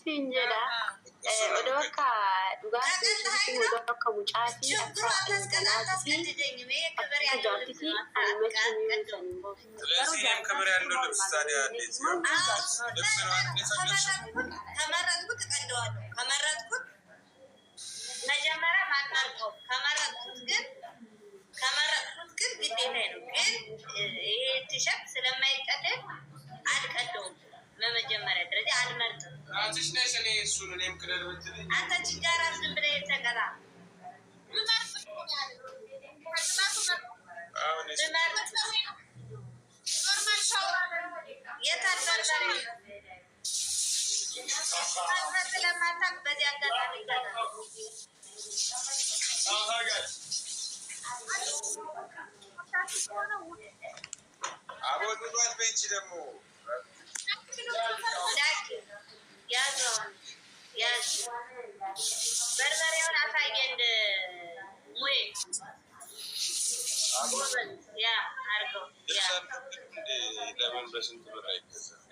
ሲንጀራ ወደ በቃ ዱጋቲ ወደ በቃ ሙጫቲ ክብር ያለው ልብስ ታዲያ ከመረጥኩት እቀደዋለሁ። ከመረጥኩት መጀመሪያ ማናልቀው ከመረጥኩት ግን ግዴታዬ ነው። ግን ይሄ ቲሸርት ስለማይቀደድ አልቀደውም። በመጀመሪያ ደረጃ አልመርጥም። አንተ ችጋራ ዝም ብለህ የተቀራ ስለማታውቅ በዚህ አጋጣሚ አቦዱት ቤንች ደግሞ ያዝ በርበሬውን አሳየ እንደ ሙዬ ያ አርገው ለምን በስንት ብር አይገዛም?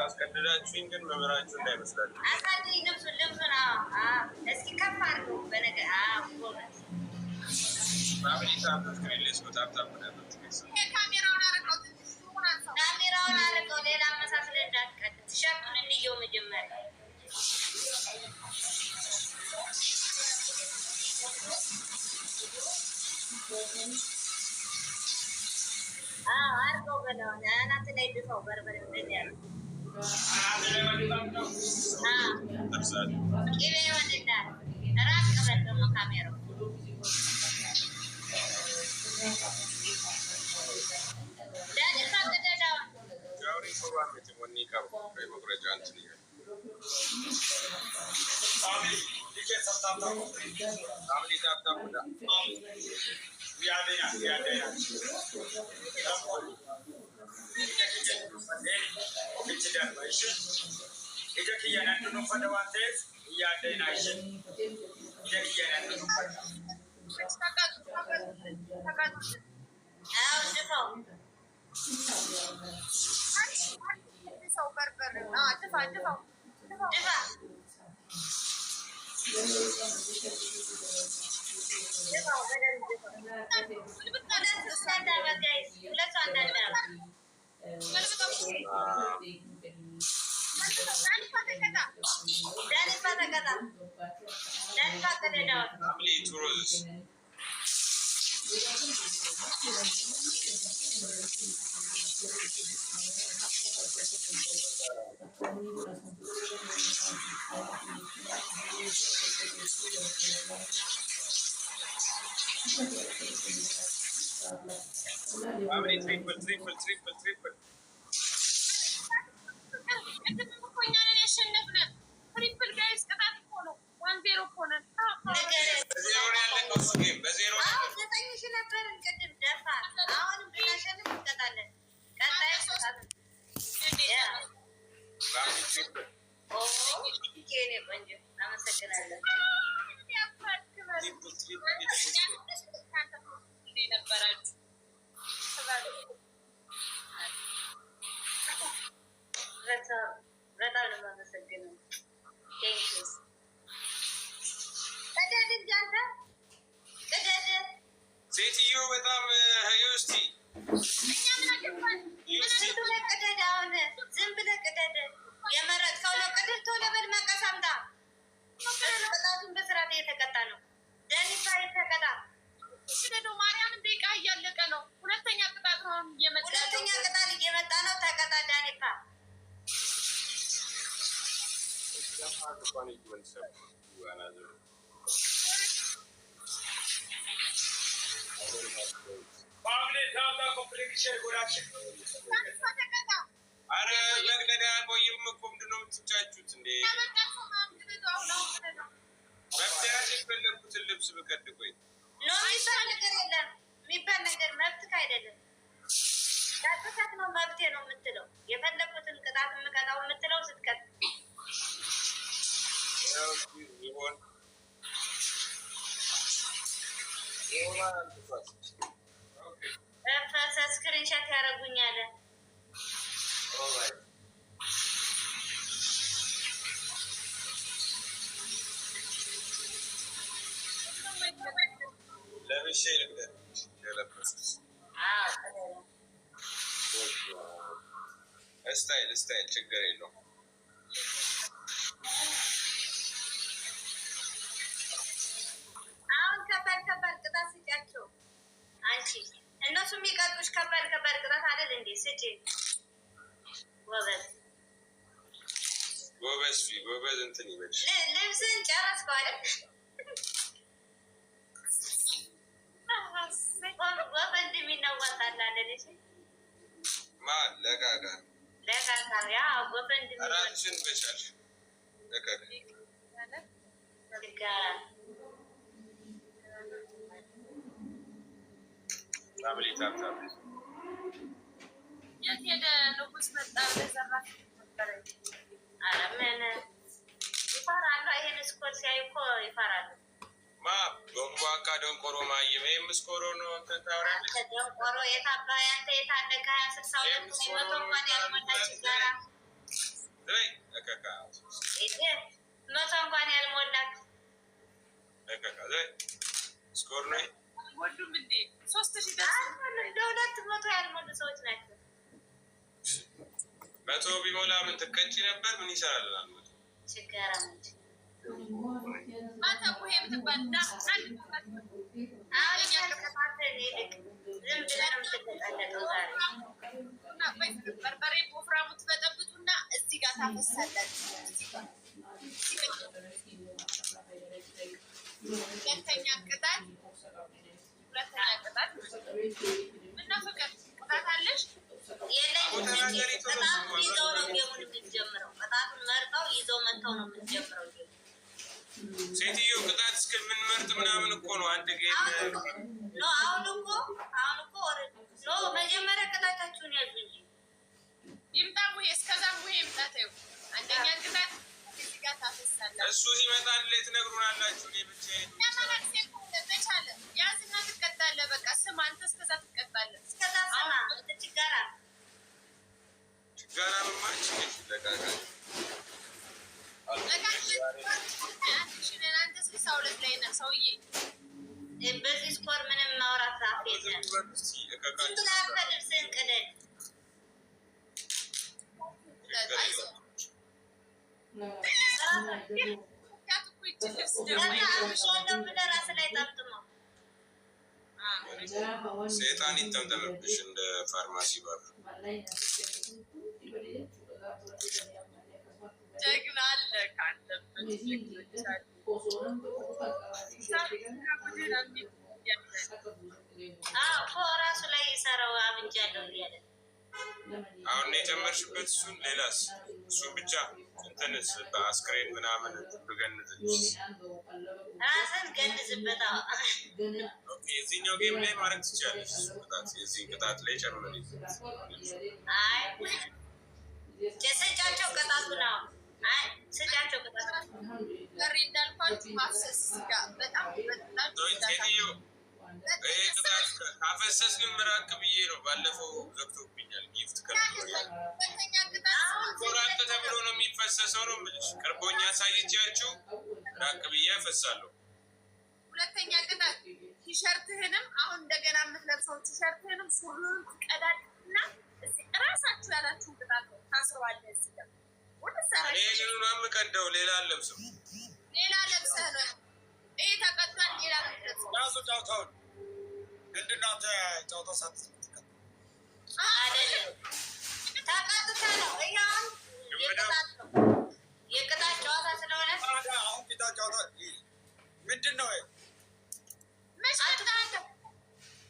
አስቀድዳችሁኝ ግን መምህራችሁ እንዳይመስላችሁ። አሳየኝ ልብሱን እስኪ ከፍ አድርገው በነገር ካሜራውን አርቀው ሌላ መሳስለ እንዳትቀድ ቲሸርቱን እንየው መጀመሪያ አርገው በለው አናት ላይ ድፈው በርበሬው እንደዚህ ያለው ቅቤ ይወድዳል። ራቅ በል ደግሞ ካሜራው ትሪፕል በጣም ነው የማመሰግነው። ሴትዮ በጣም ዩስቲ ቅደድ። አሁን ዝም ብለህ ቅደድ። የመረጥከው ነው ቅደድ። ቶሎ በል መቀስ አምጣ። ቅጣቱን በስርዓት እየተቀጣ ነው። ደኒፋ የተቀጣ ማርያምን ደቂቃ እያለቀ ነው። ሁለተኛ ቅጣት እየመጣ ነው። ተቀጣ ዳኒፋ አረ መግደዳ ቆይም እኮ ምንድን ነው የምትጫጩት እንዴ? መብትያሽ የፈለግኩትን ልብስ ብቀድ ቆይ የሚባል ነገር የለም። የሚባል ነገር መብትህ አይደለም። ዳቅሳት ነው መብቴ ነው የምትለው። የፈለግኩትን ቅጣት የምቀጣው የምትለው ስትቀጥ ይሆን ስታይል ችግር የለውም። አሁን ከባድ ቅጣት ስጫቸው። አንቺ እነሱ የሚቀጡሽ ከባድ ቅጣት አይደል እንዴ? ስጪ። ጎበዝ እንትን ይበልሽ። ልብስን ጨረስከው አይደል? ወበንድ የሚናዋጣላለች ለቃቃ ያ ወበንድ ራችን በቻልሽ ለቃቃ ፋሚሊ ታምታም የት ሄደ? ንጉስ መጣ። በዘራፍ ነበረ። ኧረ ምን ይፈራሉ? ይሄን ስኮር ሲያዩ እኮ ይፈራሉ። በንቧካ ደንቆሮ ማየም ይህም ምስኮሮ ነው። ተታወራለች ደንቆሮ የታባ ያንተ የታለ ከ20 62 መቶ እንኳን ያልሞላች ጋራ ለቀቃ መቶ እንኳን ያልሞላት ለቀቃ ስኮር ነው። ወዱም እንዴ 3000 ለሁለት መቶ ያልሞሉ ሰዎች ናቸው። 100 ቢሞላ ምን ትቀጭ ነበር? ምን ይሰራል? ችግር እንጂ ማታ ሙሄ ምትባል ዳ አንድ በርበሬ ወፍራሙ ትበጠብጡና እዚህ ጋር ታፈሳላችሁ። ሁለተኛ ቅጣት ምነው ፍቅር ቅጣት አለሽ? ቅጣቱን ይዘው ነው ጌሙን የምትጀምረው። ቅጣቱን መርጠው ይዘው መጥተው ነው የምትጀምረው። ሴትዮ ቅጣት እስከምንመርጥ ምናምን እኮ ነው አንድ ጌም አሁን እኮ መጀመሪያ ቅጣታችሁን ያዙ እንጂ ይምጣ ሙሄ። እስከዛ ሙሄ ይምጣተው አንደኛ ቅጣት እዚህ ጋር ታፈሳላችሁ። እሱ ሲመጣ ትነግሩናላችሁ። መቻለ ያዝና ትቀጣለህ። በቃ ስም አንተ እስከዛ ትቀጣለህ። እስከዛ ስማ ችጋራ መማች ለቃቃ አንተ 62 ላይ ነህ ሰውዬ። በዚህ ስኮር ምንም ማውራት አፍ የለም። ልብስህን ቅደድ። ራስህ ላይ ጠምጥመው ሴጣን ይጠምጠምብሽ እንደ ፋርማሲ በር። ጀግና አለ ካለበት ራሱ ላይ የሰራው አብጃለሁ እያለ አሁን የጨመርሽበት እሱን ሌላስ እሱን ብቻ እንትንስ በአስክሬን ምናምን ብገንዝ ራስን ገንዝበት። የዚህኛው ጌም ላይ ማድረግ ትችላለች። የዚህ ቅጣት ላይ ጨምር። ስጫቸው ቅጣቱ ነው። ስጫቸው ቅጣቱ ገሪ እንዳልኳችሁ ማፍሰስ ጋር በጣም ሴትዮ ይሄ ቅጣት ካፈሰስን ምራቅ ብዬ ነው። ባለፈው ገብቶብኛል። ጊፍት ራቅ ተብሎ ነው የሚፈሰሰው ነው የምልሽ። ቅርቦኛ ሳይቻችሁ ራቅ ብዬ ያፈሳለሁ። ሁለተኛ ቅጣት ቲሸርትህንም አሁን እንደገና የምትለብሰው ቲሸርትህንም ሱሪህንም ትቀዳልና ራሳችሁ ያላችሁ ቅጣት ነው። ታስረዋለህ። እዚህ ጋር ይህንኑ ነው የምቀደው። ሌላ አለብስም። ሌላ ለብሰህ ነው ይሄ ተቀጣል። ሌላ ለብሰህ ራሱ ጫውታውን ምንድነው? ጫውታው ሳትቀጥ አይደለም ተቀጥታ ነው። ይሄን የቅጣት ጨዋታ ስለሆነ አሁን ፊታ ጫውታ ምንድን ነው?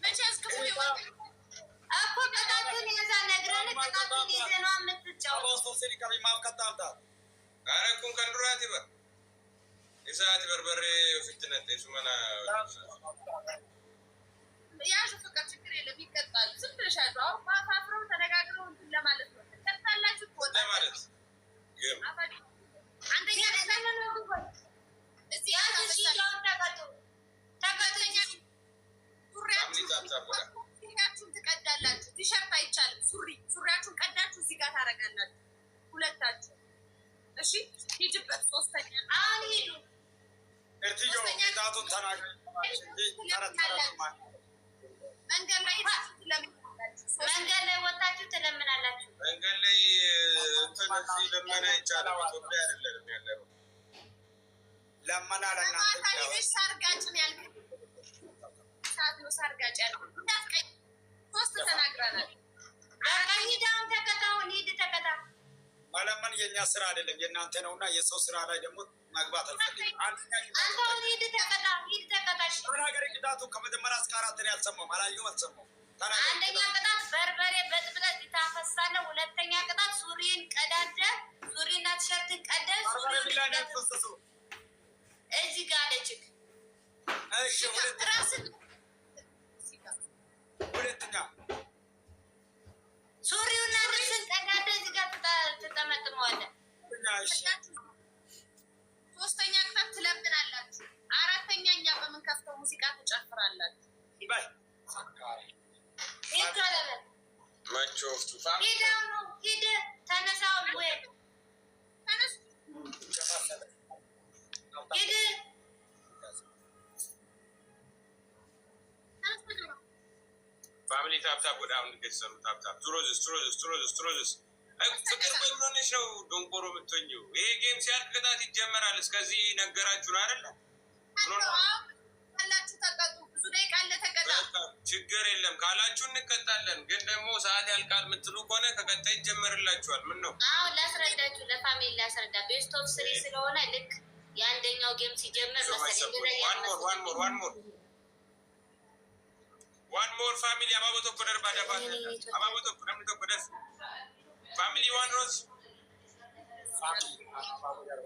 መቼ አስገቡ እኮ ቅጣቱን የዛ ነግረን ቅጣቱን ይዘህ ነው የምትጫወተው። አረኩን ከንዱራት ይበ የሰዓት በርበሬ ፍትነት ሱመና ያዙ ፍቅር ችግር የለም ይቀጣሉ። ዝም ብለሻሉ። አሁን ማፋፍረው ተነጋግረው እንትን ለማለት ነው። ቀጣላችሁ ወጣ ማለት አንደኛ እዚህ ሱሪያችሁን ትቀዳላችሁ። ቲሸርት አይቻልም። ሱሪያችሁን ቀዳችሁ እዚህ ጋር ታደርጋላችሁ ሁለታችሁ። እሺ ሂጅበት። ሶስተኛ አሁን ሂዱ። መንገድ ላይ ወጣችሁ ትለምናላችሁ። መንገድ ላይ እንትን እዚህ ለመና ይቻላል። ኢትዮጵያ አይደለም ያለው ለመና ለእናንተ ሄደሽ ሳርጋጭን ያልክ ሳርጋጭ ያልክ እንዳትቀኝ 3 ተናግረናል። ሂዳውን ተከታውን ሂድ ተከታ መለመን የኛ ስራ አይደለም የእናንተ ነውና የሰው ስራ ላይ ደግሞ መግባት አልፈልግም። አንተውን ሂድ ተከታ ሂድ ተከታሽ ሀገር ቅጣቱ ከመጀመሪያ እስከ 4 ነው ያልሰማሁም አላየሁም አልሰማሁም። አንደኛ ቅጣት በርበሬ በጥብጠት ታፈሳለህ። ሁለተኛ ቅጣት ሱሪን ቀዳደ ሱሪና ቲሸርትን ቀደህ እዚህ ጋር አለችክ። እሺ ሁለተኛ ሱሪውና ልብስን ቀዳደ እዚህ ጋር ትጠመጥመዋለህ። ሶስተኛ ቅጣት ትለምናላችሁ። አራተኛ እኛ በምንከፍተው ሙዚቃ ትጨፍራላችሁ። ሂድ ተነሳው ወይ ተነስ ሂድ ፋሚሊ ታፕታፕ ወደ አሁን ከሰሩ ታፕታፕ ትሮዝስ ፍቅር በሆነሽ ነው ዶንቆሮ የምትሆኚው። ይሄ ጌም ሲያልቅ ቅጣት ይጀመራል። እስከዚህ ነገራችሁን አይደለ? ካላችሁ ተቀጡ። ብዙ ደቂቃ አለ ተቀጣ። ችግር የለም ካላችሁ እንቀጣለን። ግን ደግሞ ሰዓት ያልቃል የምትሉ ከሆነ ከቀጣይ ይጀመርላችኋል። ምን ነው አሁን ላስረዳችሁ፣ ለፋሚሊ ላስረዳ። ቤስት ኦፍ 3 ስለሆነ ልክ የአንደኛው ጌም ሲጀምር ዋን ሞር ፋሚሊ አባቦቶ ኮደር ባዳባት አባቦቶ ኮደር ኮደር ፋሚሊ ዋን ሮዝ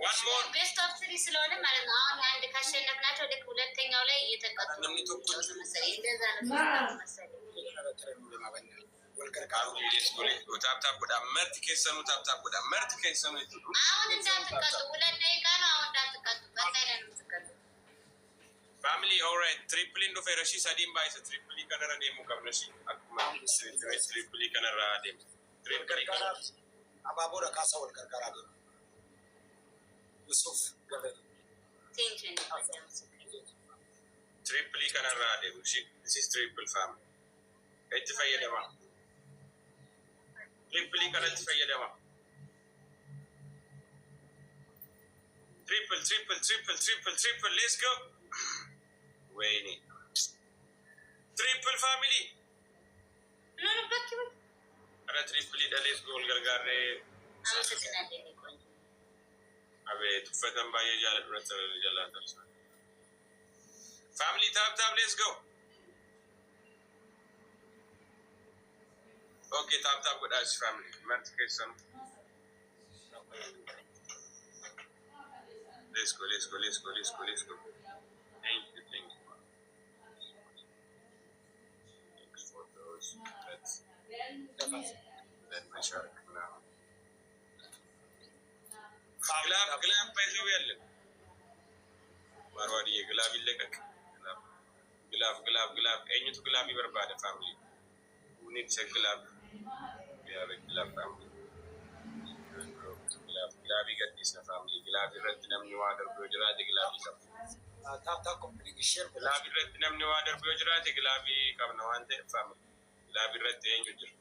ዋን ሞር ቤስት ኦፍ 3 ስለሆነ ማለት ነው። አሁን አንድ ካሸነፍናቸው ልክ ሁለተኛው ላይ እየተቀጡ መሰለኝ። እንደዛ ነው መሰለኝ። ታፕታፕ ወደ መርት ከሰኑ ታፕታፕ ወደ መርት ከሰኑ አሁን እንዳትቀጡ 2 ደቂቃ ነው። አሁን እንዳትቀጡ ቀጣይ ላይ ነው የምትቀጡ። ፋሚሊ ኦልራይት ትሪፕል ኢንዶ ፌረሺ ሳዲም ባይስ ትሪፕል ከነራ ደሙ ከብነሺ አኩማ ትሪፕል ከነራ ደሙ ትሪፕል ከነራ አባቦራ ካሳወል ከርካራ ደሙ ዩሱፍ ገበል ቴንሽን ትሪፕል ከነራ ደሙ ሺ ትሪፕል ፋሚሊ እጅ ፈየደማ ትሪፕል ከነራ ፈየደማ ትሪፕል ሌትስ ጎ ወይኔ ትሪፕል ፋሚሊ አረ ትሪፕል ሌትስ ጎ ገርጋሬ አቤት ፈተን ባየ ጃለ ጀላተር ፋሚሊ ታፕታፕ ሌትስ ጎ ኦኬ ታፕታፕ ወዳጅ ፋሚሊ መርት ከሰኑ Let's go. Thank you. Thanks for those. Let me check now. ግላብ ባይዘው ያለ ማርዋዲ ግላብ ይለቀቅ። ግላብ እኝቱ ግላብ ይበርባደ ፋሚሊ ኒድ ግላብ ያበ ግላብ ፋሚሊ ግላብ ይገዲስ ፋሚሊ ግላብ ይረድ ነምኒ ዋደር ቢወጅራት ግላብ ይሰፍ ታፕታ ኮምፕሊት ሼር ግላብ ይረድ ነምኒ ዋደር ቢወጅራት ግላብ ቀብነ ዋንተ ፋሚሊ ግላብ ይረድ እኝጅር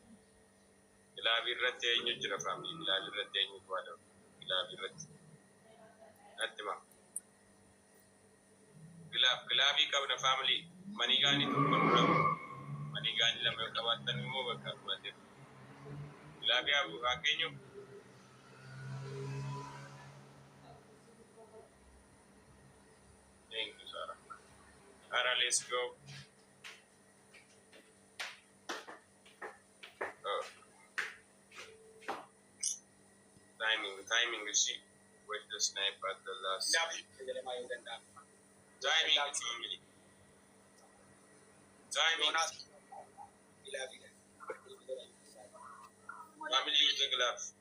ግላብ ይረድ እኝጅር ፋሚሊ ግላብ ይረድ እኝጅ ዋደር ግላብ ይረድ አጥማ ግላብ ቀብነ ፋሚሊ መኒጋኒ ተቆራ መኒጋኒ ለመቀባተን ሞ በቃ ማለት ግላብ ያቡ አገኘው Thank you, Sarah. Alright, let's go. Timing is she with the sniper at the last. Timing. Family use the gloves.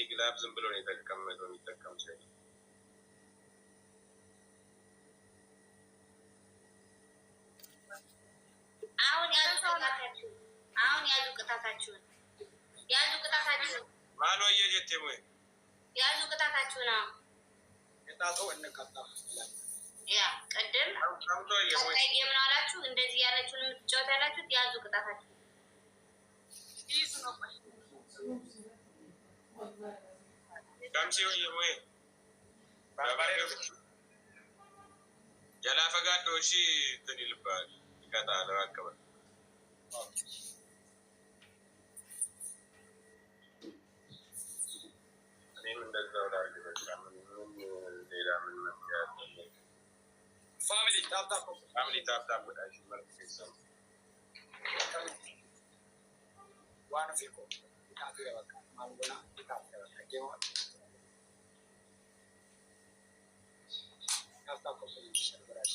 Gloves and balloon that come when it comes in. አሁን ያዙ ቅጣታችሁን ማሎ እየጀቴ ወይ ያዙ ቅጣታችሁን ነው ቅጣቱ እንቀጣ ያ ቀደም ቀጣይ ጌም ነው አላችሁ እንደዚህ ያለችሁን የምትጫወት ያላችሁት ያዙ Kamsi hoye jala fagaadho ishii tani libbaa dhiqataa laraa qaban. እኔም እንደዛው ላድርግ በቃ ሌላ ምን መፍትሄ አለ? ፋሚሊ ታፕታፕ ወዳጅ መልክ ሲሰሙ ዋን ፊኮ ታቱ ያበቃ ማንጎና ታቱ ያበቃ ጌማ ታፕታፕ ኮፒ ይሸርብራሽ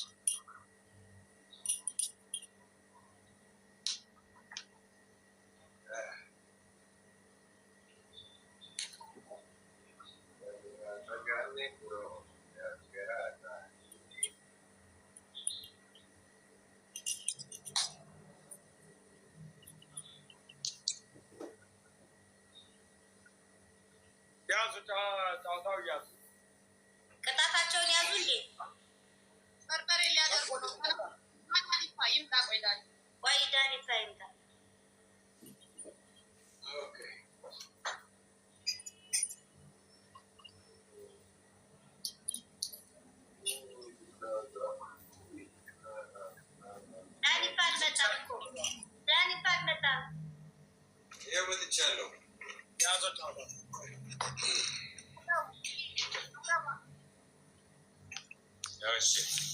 ቅጣታቸውን ያዙ እንዴ? በርበሬ ሊያደርጉ ነው። ይምጣ ቆይ ዳኒፋ ይምጣ። ዳኒፋ አልመጣም እኮ ዳኒፋ አልመጣም። ይኸው መጥቻለሁ።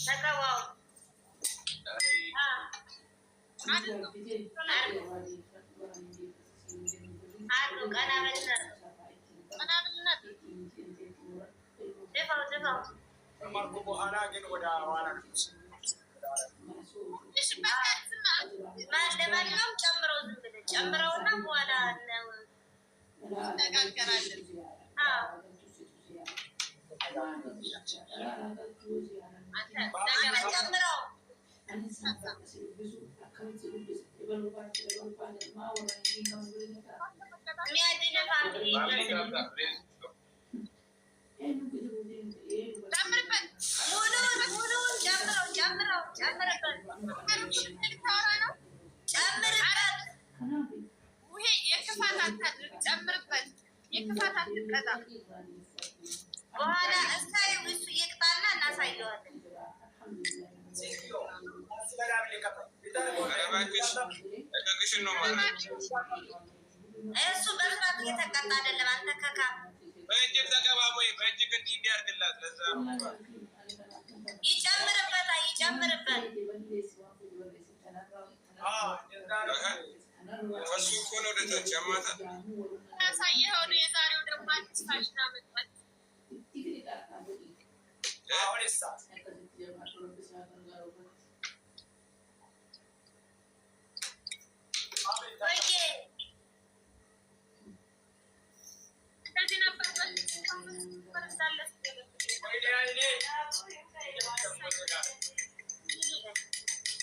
ተቀባው አሉ ቀና በልና ድፋው ከማርኩ በኋላ ግን ወደ ኋላ ለማንኛውም ጨምረው ዝም ብለህ ጨምረውና በኋላ እንነጋገራለን። ጨምረው የክፋት አትቀጣ በኋላ እስታይ እሱ ይቅጣና እናሳየዋለን። እሱ በስራት እየተቀጣ አይደለም። አንተ ከካ በእጅ ተቀባቦ በእጅ ግድ እንዲያርግላት ለዛ ይጨምርበት ፈሱ እኮ ነው ወደታች ያማታ ያሳየኸው ነው። የዛሬው ደግሞ አዲስ ፋሽን አመጣች። እንደዚህ ነበር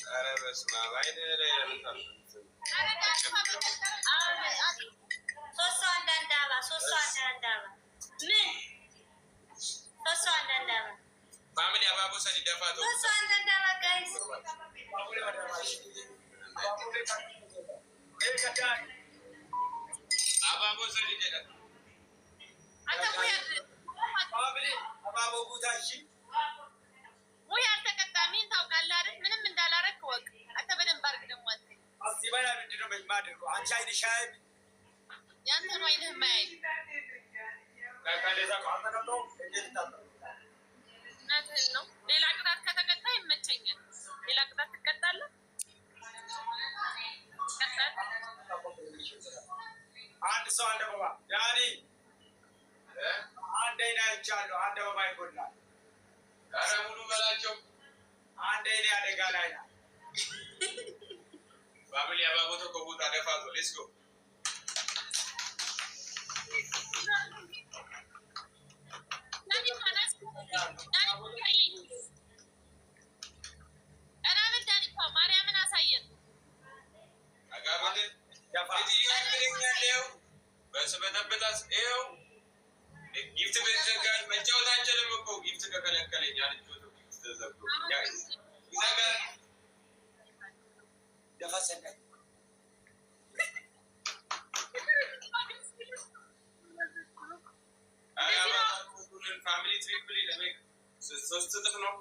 ኧረ በስመ አብ አይደለ ያመጣል ሶስት ሰው አንዳንድ አበባ ፋሚሊ አባቦ ሰዲ ደፋቶ ሶስት ሰው አንዳንድ አበባ ጋይስ አባቦ ሰዲ ደፋ ሙያ አልተቀጣሚን ታውቃለህ አይደል? ምንም እንዳላረክ ወቅ አንተ በደንብ አድርግ። ደግሞ ያንተ ነው አይንህ ማያይ እናትህን ነው። ሌላ ቅጣት ከተቀጣ ይመቸኛል። ሌላ ቅጣት ትቀጣለህ? አንድ ሰው አንድ አበባ ያኔ አንድ አይና ይቻለሁ። አንድ አበባ ይጎላል። ኧረ ሙሉ በላቸው። አንድ አይኔ አደጋ ላይ ናት። ፋሚሊ አባቦ ተቆቡታ ደፋቶ ሌትስ ጎ ማርያምን አሳየን። አጋበደ በስበጠበጣስ ይኸው ጊፍት በዘጋል መጫወት አንችልም እኮ ጊፍት ከከለከለኝ አልጆቶ ጊፍት ተዘግቶ ይዘጋል። ደፈሰቀኝ አጋባ ትሪፕሊ ለሜክ ሶስት እጥፍ ነው።